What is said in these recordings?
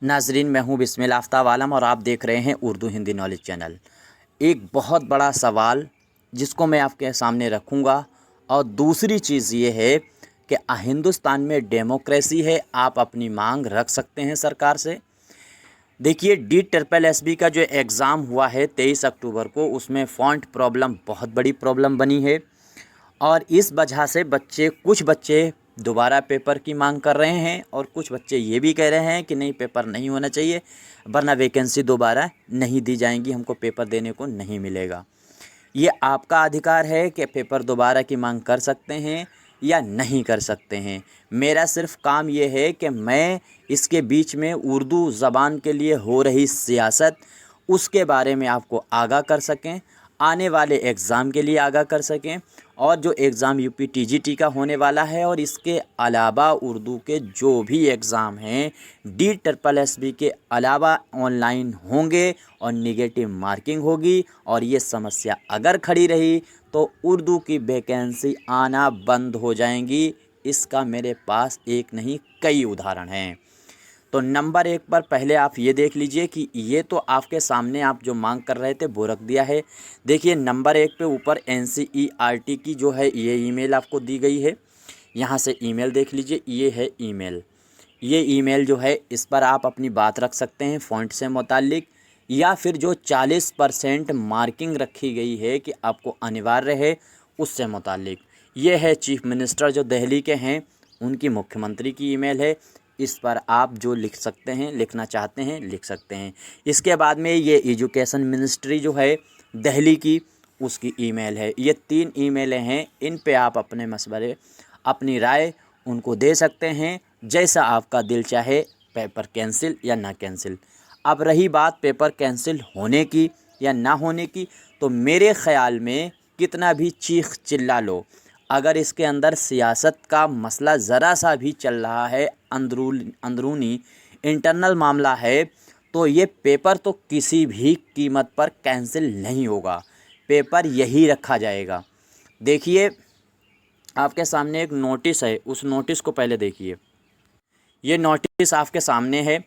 नाजरीन, मैं हूं बिस्मिल आफ्ताब आलम और आप देख रहे हैं उर्दू हिंदी नॉलेज चैनल। एक बहुत बड़ा सवाल जिसको मैं आपके सामने रखूंगा, और दूसरी चीज़ ये है कि हिंदुस्तान में डेमोक्रेसी है, आप अपनी मांग रख सकते हैं सरकार से। देखिए, DSSB का जो एग्ज़ाम हुआ है 23 अक्टूबर को, उसमें फ़ॉन्ट प्रॉब्लम बहुत बड़ी प्रॉब्लम बनी है, और इस वजह से कुछ बच्चे दोबारा पेपर की मांग कर रहे हैं, और कुछ बच्चे ये भी कह रहे हैं कि नहीं, पेपर नहीं होना चाहिए वरना वैकेंसी दोबारा नहीं दी जाएंगी, हमको पेपर देने को नहीं मिलेगा। ये आपका अधिकार है कि पेपर दोबारा की मांग कर सकते हैं या नहीं कर सकते हैं। मेरा सिर्फ काम ये है कि मैं इसके बीच में उर्दू ज़बान के लिए हो रही सियासत, उसके बारे में आपको आगाह कर सकें, आने वाले एग्ज़ाम के लिए आगाह कर सकें, और जो एग्ज़ाम UP-TGT का होने वाला है, और इसके अलावा उर्दू के जो भी एग्ज़ाम हैं DSSB के अलावा ऑनलाइन होंगे और निगेटिव मार्किंग होगी, और ये समस्या अगर खड़ी रही तो उर्दू की वैकेंसी आना बंद हो जाएंगी। इसका मेरे पास एक नहीं कई उदाहरण हैं। तो नंबर 1 पर पहले आप ये देख लीजिए कि ये तो आपके सामने आप जो मांग कर रहे थे वो रख दिया है। देखिए, नंबर 1 पे ऊपर NCERT की जो है ये ईमेल आपको दी गई है। यहाँ से ईमेल देख लीजिए, ये है ईमेल। ये ईमेल जो है, इस पर आप अपनी बात रख सकते हैं फ़ॉन्ट से मुताल्लिक, या फिर जो 40% मार्किंग रखी गई है कि आपको अनिवार्य है, उससे मुताल्लिक। ये है चीफ़ मिनिस्टर जो दिल्ली के हैं, उनकी मुख्यमंत्री की ईमेल है। इस पर आप जो लिख सकते हैं, लिखना चाहते हैं लिख सकते हैं। इसके बाद में ये एजुकेशन मिनिस्ट्री जो है दिल्ली की, उसकी ईमेल है। ये 3 ईमेलें हैं, इन पे आप अपने मशवरे, अपनी राय उनको दे सकते हैं, जैसा आपका दिल चाहे, पेपर कैंसिल या ना कैंसिल। अब रही बात पेपर कैंसिल होने की या ना होने की, तो मेरे ख़्याल में कितना भी चीख चिल्ला लो, अगर इसके अंदर सियासत का मसला ज़रा सा भी चल रहा है, अंदरूनी इंटरनल मामला है, तो ये पेपर तो किसी भी कीमत पर कैंसिल नहीं होगा, पेपर यही रखा जाएगा। देखिए, आपके सामने एक नोटिस है, उस नोटिस को पहले देखिए। ये नोटिस आपके सामने है।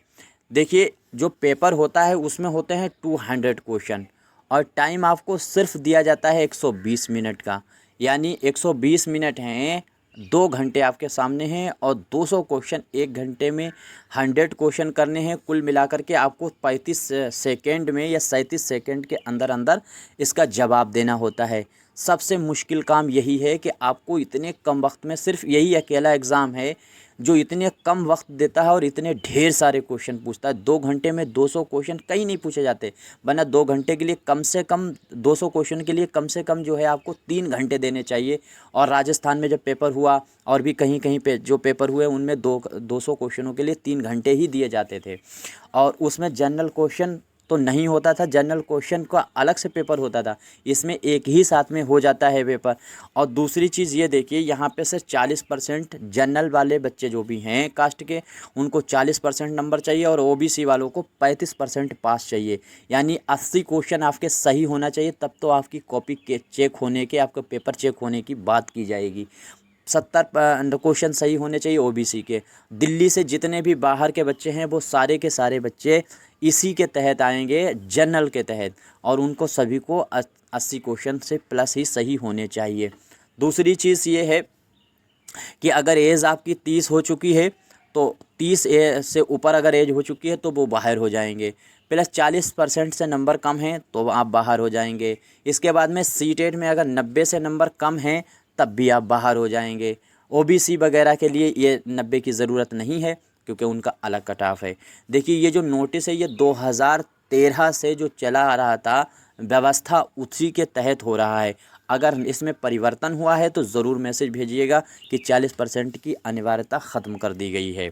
देखिए, जो पेपर होता है उसमें होते हैं 200 क्वेश्चन, और टाइम आपको सिर्फ दिया जाता है 120 मिनट का। यानी 120 मिनट हैं, 2 घंटे आपके सामने हैं, और 200 क्वेश्चन 1 घंटे में 100 क्वेश्चन करने हैं। कुल मिलाकर के आपको 35 सेकेंड में या 37 सेकेंड के अंदर अंदर इसका जवाब देना होता है। सबसे मुश्किल काम यही है कि आपको इतने कम वक्त में, सिर्फ यही अकेला एग्ज़ाम है जो इतने कम वक्त देता है और इतने ढेर सारे क्वेश्चन पूछता है। 2 घंटे में 200 क्वेश्चन कहीं नहीं पूछे जाते, वरना 2 घंटे के लिए कम से कम, 200 क्वेश्चन के लिए कम से कम जो है आपको 3 घंटे देने चाहिए। और राजस्थान में जब पेपर हुआ, और भी कहीं कहीं पे जो पेपर हुए, उनमें 200 क्वेश्चनों के लिए 3 घंटे ही दिए जाते थे। और उसमें जनरल क्वेश्चन तो नहीं होता था, जनरल क्वेश्चन का अलग से पेपर होता था। इसमें एक ही साथ में हो जाता है पेपर। और दूसरी चीज़ ये देखिए, यहाँ पे से 40% जनरल वाले बच्चे जो भी हैं कास्ट के, उनको 40% नंबर चाहिए, और OBC वालों को 35% पास चाहिए। यानी 80 क्वेश्चन आपके सही होना चाहिए, तब तो आपकी कॉपी के चेक होने के, आपका पेपर चेक होने की बात की जाएगी। 70 क्वेश्चन सही होने चाहिए OBC के। दिल्ली से जितने भी बाहर के बच्चे हैं, वो सारे के सारे बच्चे इसी के तहत आएंगे, जनरल के तहत, और उनको सभी को 80 क्वेश्चन से प्लस ही सही होने चाहिए। दूसरी चीज़ ये है कि अगर एज आपकी 30 हो चुकी है, तो 30 से ऊपर अगर एज हो चुकी है तो वो बाहर हो जाएंगे। प्लस 40% से नंबर कम हैं तो आप बाहर हो जाएंगे। इसके बाद में सीटेट में अगर 90 से नंबर कम हैं तब भी आप बाहर हो जाएंगे। OBC वगैरह के लिए ये 90 की ज़रूरत नहीं है, क्योंकि उनका अलग कट ऑफ है। देखिए, ये जो नोटिस है, ये 2013 से जो चला आ रहा था व्यवस्था, उसी के तहत हो रहा है। अगर इसमें परिवर्तन हुआ है तो ज़रूर मैसेज भेजिएगा कि 40% की अनिवार्यता ख़त्म कर दी गई है।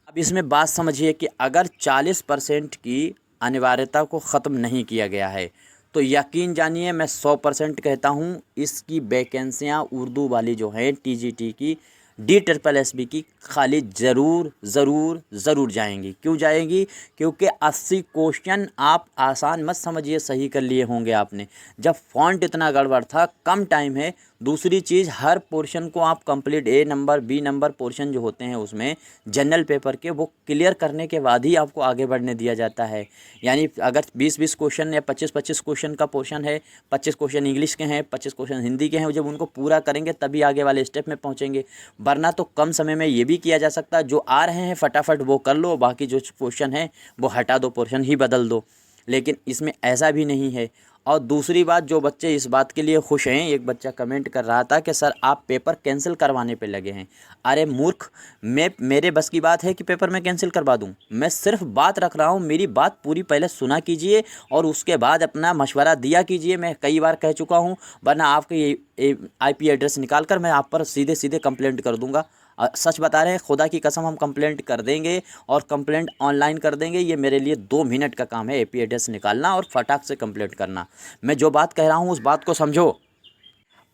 अब इसमें बात समझिए कि अगर 40% की अनिवार्यता को ख़त्म नहीं किया गया है, तो यकीन जानिए, मैं 100% कहता हूँ, इसकी वैकेंसियाँ उर्दू वाली जो हैं TGT की, DSSB की, खाली ज़रूर ज़रूर ज़रूर जाएंगी। क्यों जाएंगी? क्योंकि 80 क्वेश्चन आप आसान मत समझिए सही कर लिए होंगे आपने। जब फ़ॉन्ट इतना गड़बड़ था, कम टाइम है, दूसरी चीज़, हर पोर्शन को आप कंप्लीट ए नंबर बी नंबर पोर्शन जो होते हैं उसमें जनरल पेपर के, वो क्लियर करने के बाद ही आपको आगे बढ़ने दिया जाता है। यानी अगर 20-20 क्वेश्चन या 25-25 क्वेश्चन का पोर्शन है, 25 क्वेश्चन इंग्लिश के हैं, 25 क्वेश्चन हिंदी के हैं, जब उनको पूरा करेंगे तभी आगे वाले स्टेप में पहुँचेंगे। वरना तो कम समय में ये भी किया जा सकता है, जो आ रहे हैं फटाफट वो कर लो, बाकी जो क्वेश्चन है वो हटा दो, पोर्शन ही बदल दो। लेकिन इसमें ऐसा भी नहीं है। और दूसरी बात, जो बच्चे इस बात के लिए खुश हैं, एक बच्चा कमेंट कर रहा था कि सर आप पेपर कैंसिल करवाने पे लगे हैं। अरे मूर्ख, मेरे बस की बात है कि पेपर मैं कैंसिल करवा दूं? मैं सिर्फ बात रख रहा हूं, मेरी बात पूरी पहले सुना कीजिए और उसके बाद अपना मशवरा दिया कीजिए। मैं कई बार कह चुका हूं, वरना आपके IP एड्रेस निकाल कर मैं आप पर सीधे सीधे कंप्लेंट कर दूंगा। सच बता रहे हैं, खुदा की कसम, हम कंप्लेंट कर देंगे और कंप्लेंट ऑनलाइन कर देंगे। ये मेरे लिए 2 मिनट का काम है, IP एड्रेस निकालना और फटाक से कंप्लेंट करना। मैं जो बात कह रहा हूँ उस बात को समझो।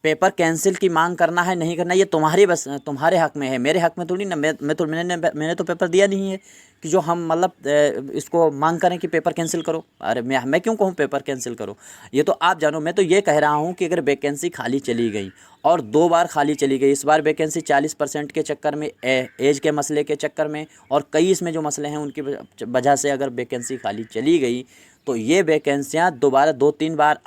पेपर कैंसिल की मांग करना है नहीं करना, ये तुम्हारे हक में है, मेरे हक में थोड़ी ना। मैंने तो पेपर दिया नहीं है कि जो हम मतलब इसको मांग करें कि पेपर कैंसिल करो। अरे मैं क्यों कहूँ पेपर कैंसिल करो? ये तो आप जानो। मैं तो ये कह रहा हूँ कि अगर वैकेंसी खाली चली गई और 2 बार खाली चली गई, इस बार वैकेंसी 40% के चक्कर में, एज के मसले के चक्कर में, और कई इसमें जो मसले हैं उनकी वजह से अगर वैकेंसी खाली चली गई, तो ये वैकेंसियाँ दोबारा 2-3 बार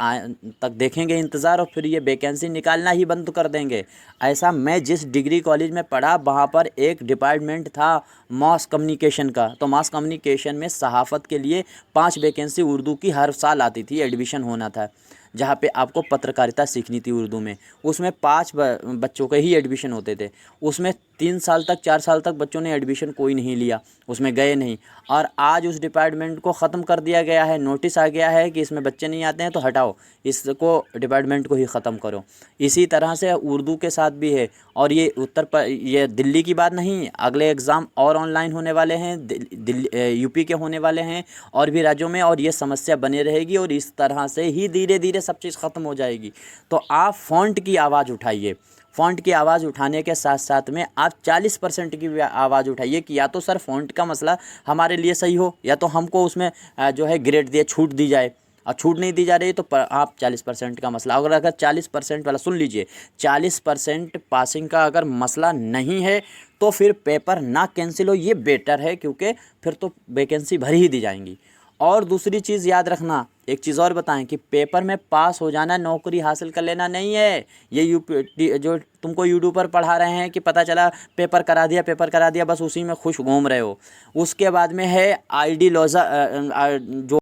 तक देखेंगे इंतज़ार, और फिर ये वैकेंसी निकालना ही बंद कर देंगे। ऐसा मैं जिस डिग्री कॉलेज में पढ़ा, वहाँ पर एक डिपार्टमेंट था मास कम्युनिकेशन का। तो मास कम्युनिकेशन में सहाफ़त के लिए 5 वैकेंसी उर्दू की हर साल आती थी, एडमिशन होना था, जहाँ पे आपको पत्रकारिता सीखनी थी उर्दू में। उसमें 5 बच्चों के ही एडमिशन होते थे। उसमें 3 साल तक 4 साल तक बच्चों ने एडमिशन कोई नहीं लिया, उसमें गए नहीं। और आज उस डिपार्टमेंट को ख़त्म कर दिया गया है, नोटिस आ गया है कि इसमें बच्चे नहीं आते हैं तो हटाओ, इसको डिपार्टमेंट को ही ख़त्म करो। इसी तरह से उर्दू के साथ भी है। और ये दिल्ली की बात नहीं, अगले एग्ज़ाम और ऑनलाइन होने वाले हैं, UP के होने वाले हैं और भी राज्यों में, और ये समस्या बनी रहेगी और इस तरह से ही धीरे धीरे सब चीज़ ख़त्म हो जाएगी। तो आप फ़ॉन्ट की आवाज़ उठाइए। फ़ॉन्ट की आवाज़ उठाने के साथ साथ में आप 40% की भी आवाज़ उठाइए कि या तो सर फ़ॉन्ट का मसला हमारे लिए सही हो, या तो हमको उसमें जो है ग्रेड दिए, छूट दी जाए। और छूट नहीं दी जा रही तो आप 40% का मसला, अगर 40% वाला सुन लीजिए, 40% पासिंग का अगर मसला नहीं है तो फिर पेपर ना कैंसिल हो, ये बेटर है, क्योंकि फिर तो वैकेंसी भर ही दी जाएंगी। और दूसरी चीज़ याद रखना, एक चीज़ और बताएं कि पेपर में पास हो जाना नौकरी हासिल कर लेना नहीं है। ये जो तुमको यूट्यूब पर पढ़ा रहे हैं कि पता चला पेपर करा दिया, बस उसी में खुश घूम रहे हो। उसके बाद में है आइडियोलॉजी, जो